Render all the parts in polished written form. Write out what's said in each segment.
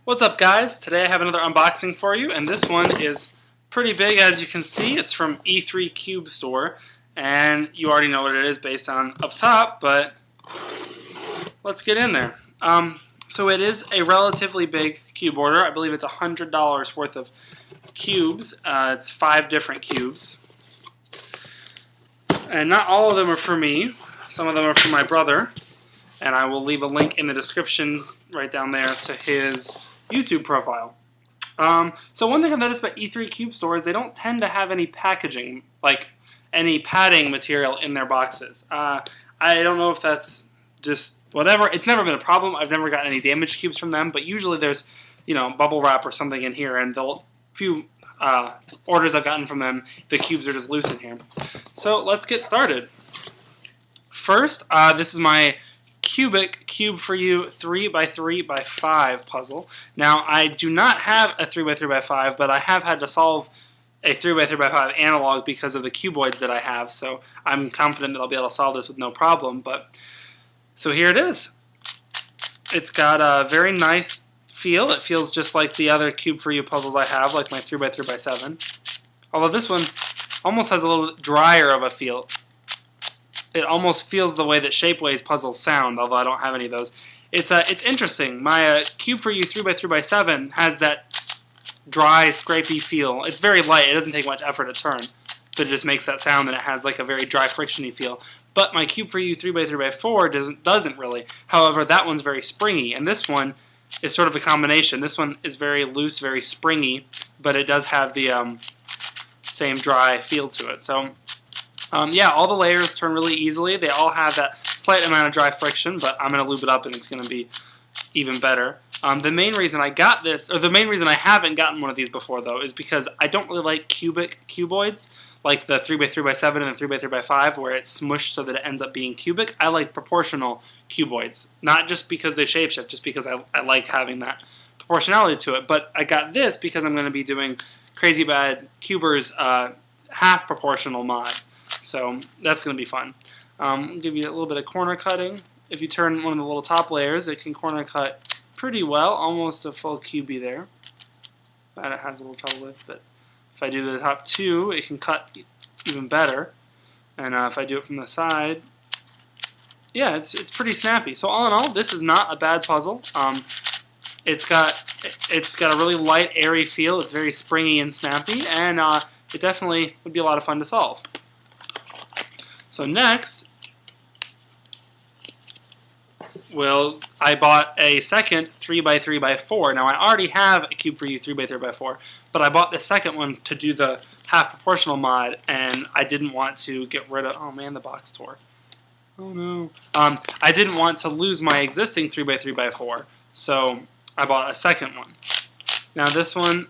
What's up, guys? Today I have another unboxing for you, and this one is pretty big, as you can see. It's from E3 Cube Store, and you already know what it is based on up top, but let's get in there. So it is a relatively big cube order. I believe it's $100 worth of cubes. It's 5 different cubes. And not all of them are for me. Some of them are for my brother. And I will leave a link in the description right down there to his YouTube profile. So one thing I've noticed about E3 Cube Store is they don't tend to have any packaging, like any padding material in their boxes. I don't know if that's just whatever. It's never been a problem. I've never gotten any damaged cubes from them, but usually there's, bubble wrap or something in here, and the few orders I've gotten from them, the cubes are just loose in here. So let's get started. First, this is my Cubic Cube for You 3x3x5 puzzle. Now, I do not have a 3x3x5, but I have had to solve a 3x3x5 analog because of the cuboids that I have, so I'm confident that I'll be able to solve this with no problem. So here it is. It's got a very nice feel. It feels just like the other Cube for You puzzles I have, like my 3x3x7. Although this one almost has a little drier of a feel. It almost feels the way that Shapeways puzzles sound, although I don't have any of those. It's interesting. My Cube for You 3x3x7 has that dry, scrapey feel. It's very light. It doesn't take much effort to turn, but it just makes that sound, and it has like a very dry, frictiony feel. But my Cube for You 3x3x4 doesn't really. However, that one's very springy, and this one is sort of a combination. This one is very loose, very springy, but it does have the same dry feel to it. So yeah, all the layers turn really easily. They all have that slight amount of dry friction, but I'm going to lube it up and it's going to be even better. The main reason I got this, or the main reason I haven't gotten one of these before, though, is because I don't really like cubic cuboids, like the 3x3x7 and the 3x3x5, where it's smushed so that it ends up being cubic. I like proportional cuboids, not just because they shapeshift, just because I like having that proportionality to it. But I got this because I'm going to be doing Crazy Bad Cubers half proportional mod. So that's going to be fun. I'll give you a little bit of corner cutting. If you turn one of the little top layers, it can corner cut pretty well, almost a full cubie there. That it has a little trouble with, but if I do the top two, it can cut even better. And if I do it from the side, yeah, it's pretty snappy. So all in all, this is not a bad puzzle. It's got a really light, airy feel. It's very springy and snappy, and it definitely would be a lot of fun to solve. So next, well, I bought a second 3x3x4. Now, I already have a Cube for You 3x3x4, but I bought the second one to do the half proportional mod, and I didn't want to get rid of, oh man, the box tore. Oh no. I didn't want to lose my existing 3x3x4, so I bought a second one. Now this one,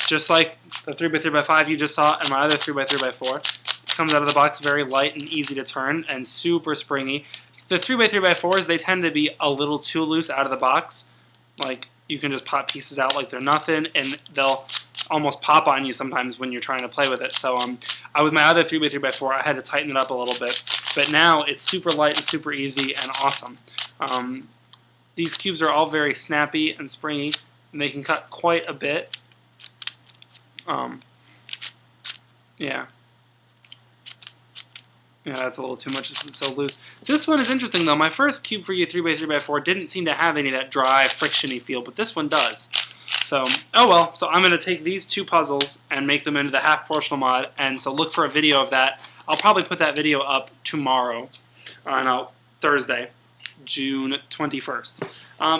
just like the 3x3x5 you just saw and my other 3x3x4, comes out of the box very light and easy to turn and super springy. The 3x3x4s, they tend to be a little too loose out of the box. Like, you can just pop pieces out like they're nothing, and they'll almost pop on you sometimes when you're trying to play with it. So with my other 3x3x4, I had to tighten it up a little bit. But now it's super light and super easy and awesome. These cubes are all very snappy and springy, and they can cut quite a bit. Yeah. Yeah, that's a little too much. This is so loose. This one is interesting, though. My first Cube for You 3x3x4 didn't seem to have any of that dry, frictiony feel, but this one does. So, oh well. So I'm going to take these two puzzles and make them into the half proportional mod, and so look for a video of that. I'll probably put that video up tomorrow, on Thursday, June 21st.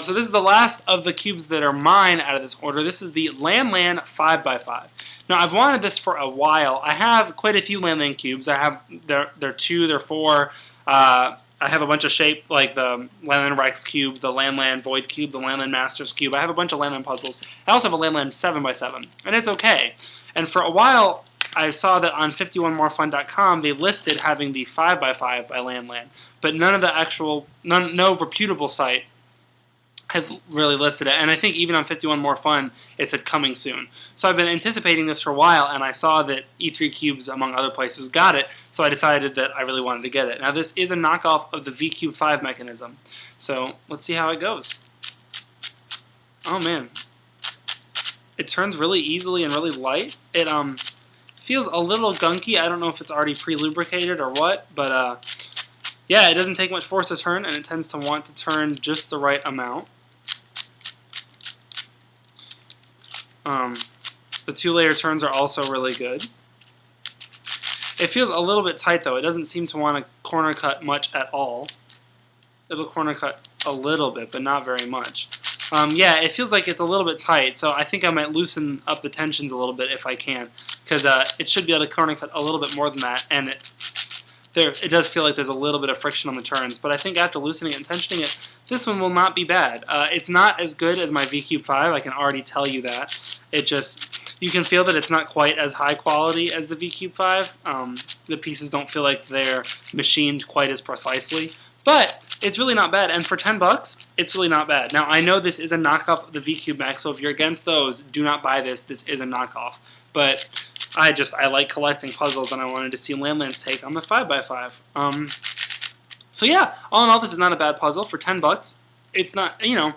So this is the last of the cubes that are mine out of this order. This is the Lan 5x5. Now, I've wanted this for a while. I have quite a few Lan cubes. I have, they're 2, they're 4. I have a bunch of shape, like the Lan Rex cube, the Lan Void cube, the Lan Masters cube. I have a bunch of Lan puzzles. I also have a Lan 7x7, and it's okay. And for a while, I saw that on 51morefun.com they listed having the 5x5 by Lan, but none of the actual, no reputable site has really listed it, and I think even on 51 More Fun it said coming soon. So I've been anticipating this for a while, and I saw that E3 Cubes, among other places, got it, so I decided that I really wanted to get it. Now this is a knockoff of the V-Cube 5 mechanism, so let's see how it goes. oh man, it turns really easily and really light. It feels a little gunky. I don't know if it's already pre-lubricated or what, but yeah, it doesn't take much force to turn, and it tends to want to turn just the right amount. The 2-layer turns are also really good. It feels a little bit tight though. It doesn't seem to want to corner cut much at all. It'll corner cut a little bit, but not very much. Yeah, it feels like it's a little bit tight, so I think I might loosen up the tensions a little bit if I can, because it should be able to corner cut a little bit more than that, and it does feel like there's a little bit of friction on the turns, but I think after loosening it and tensioning it, this one will not be bad. It's not as good as my V-Cube 5, I can already tell you that. It just, you can feel that it's not quite as high quality as the V-Cube 5. The pieces don't feel like they're machined quite as precisely, but it's really not bad, and for $10, it's really not bad. Now, I know this is a knockoff of the V-Cube Max, so if you're against those, do not buy this. This is a knockoff, but I like collecting puzzles, and I wanted to see Landland's take on the 5x5. So yeah, all in all, this is not a bad puzzle for $10. It's not, you know,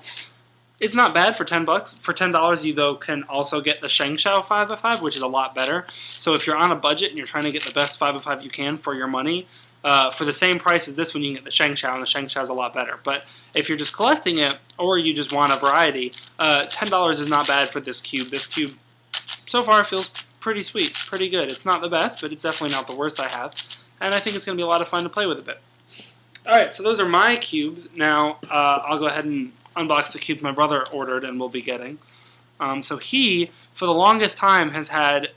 it's not bad for $10. For $10, you though can also get the ShengShou 5x5, which is a lot better. So if you're on a budget and you're trying to get the best 5x5 you can for your money, for the same price as this one, you can get the ShengShou, and the ShengShou is a lot better. But if you're just collecting it, or you just want a variety, $10 is not bad for this cube. This cube, so far, feels pretty sweet, pretty good. It's not the best, but it's definitely not the worst I have. And I think it's going to be a lot of fun to play with a bit. Alright, so those are my cubes. Now, I'll go ahead and unbox the cubes my brother ordered and will be getting. So he, for the longest time, has had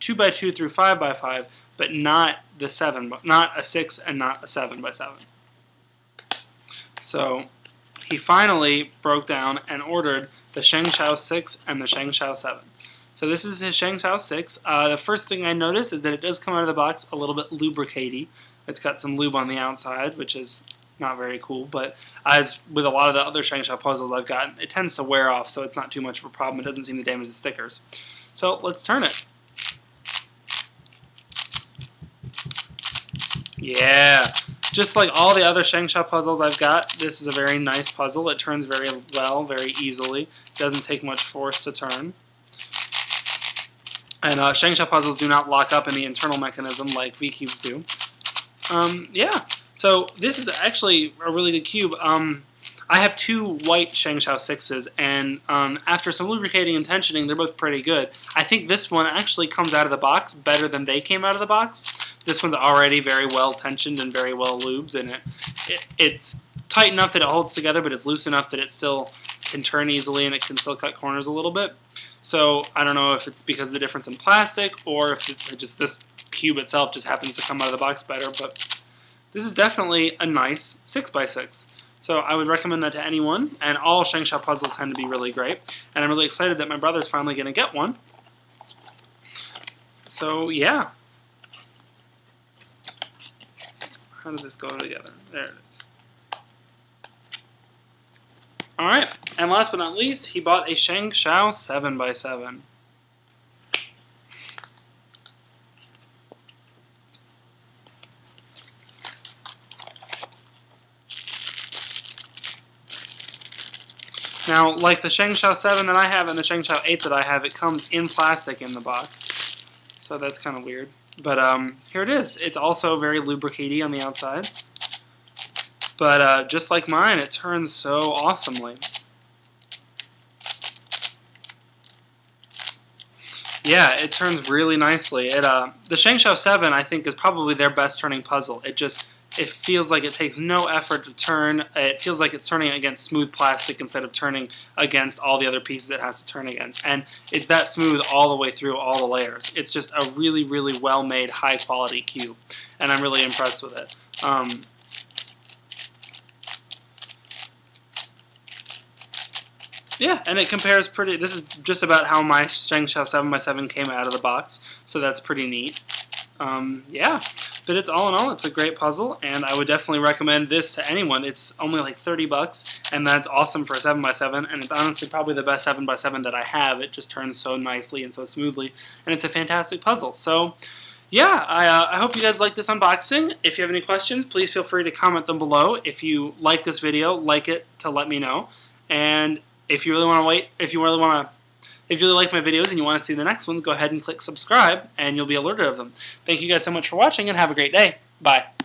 2x2 through 5x5, but not the 7, not a 6 and not a 7x7. So he finally broke down and ordered the ShengShou 6 and the ShengShou 7. So this is his ShengShou 6. The first thing I noticed is that it does come out of the box a little bit lubricatey. It's got some lube on the outside, which is not very cool, but as with a lot of the other ShengShou puzzles I've gotten, it tends to wear off, so it's not too much of a problem. It doesn't seem to damage the stickers. So let's turn it. Yeah, just like all the other ShengShou puzzles I've got, this is a very nice puzzle. It turns very well, very easily. Doesn't take much force to turn. And ShengShou puzzles do not lock up in the internal mechanism like V-Cubes do. Yeah, so this is actually a really good cube. I have two white ShengShou 6s, and after some lubricating and tensioning, they're both pretty good. I think this one actually comes out of the box better than they came out of the box. This one's already very well tensioned and very well lubed, and it's tight enough that it holds together, but it's loose enough that it still can turn easily and it can still cut corners a little bit. So I don't know if it's because of the difference in plastic or if just this cube itself just happens to come out of the box better, but this is definitely a nice 6x6. So I would recommend that to anyone, and all ShengShou puzzles tend to be really great, and I'm really excited that my brother's finally going to get one. So yeah. How did this go together? There it is. Alright, and last but not least, he bought a ShengShou 7x7. Now, like the ShengShou 7 that I have and the ShengShou 8 that I have, it comes in plastic in the box. So that's kind of weird. But here it is. It's also very lubricatey on the outside. But just like mine, it turns so awesomely. Yeah, it turns really nicely. The ShengShou 7, I think, is probably their best turning puzzle. It feels like it takes no effort to turn. It feels like it's turning against smooth plastic instead of turning against all the other pieces it has to turn against. And it's that smooth all the way through all the layers. It's just a really, really well-made, high-quality cube. And I'm really impressed with it. Yeah, and it compares pretty. This is just about how my ShengShou 7x7 came out of the box, so that's pretty neat. Yeah, but it's all in all, it's a great puzzle, and I would definitely recommend this to anyone. It's only like $30, and that's awesome for a 7x7, and it's honestly probably the best 7x7 that I have. It just turns so nicely and so smoothly, and it's a fantastic puzzle. So, yeah, I hope you guys like this unboxing. If you have any questions, please feel free to comment them below. If you like this video, like it to let me know. And if you really want to wait, if you really like my videos and you want to see the next ones, go ahead and click subscribe, and you'll be alerted of them. Thank you guys so much for watching, and have a great day. Bye.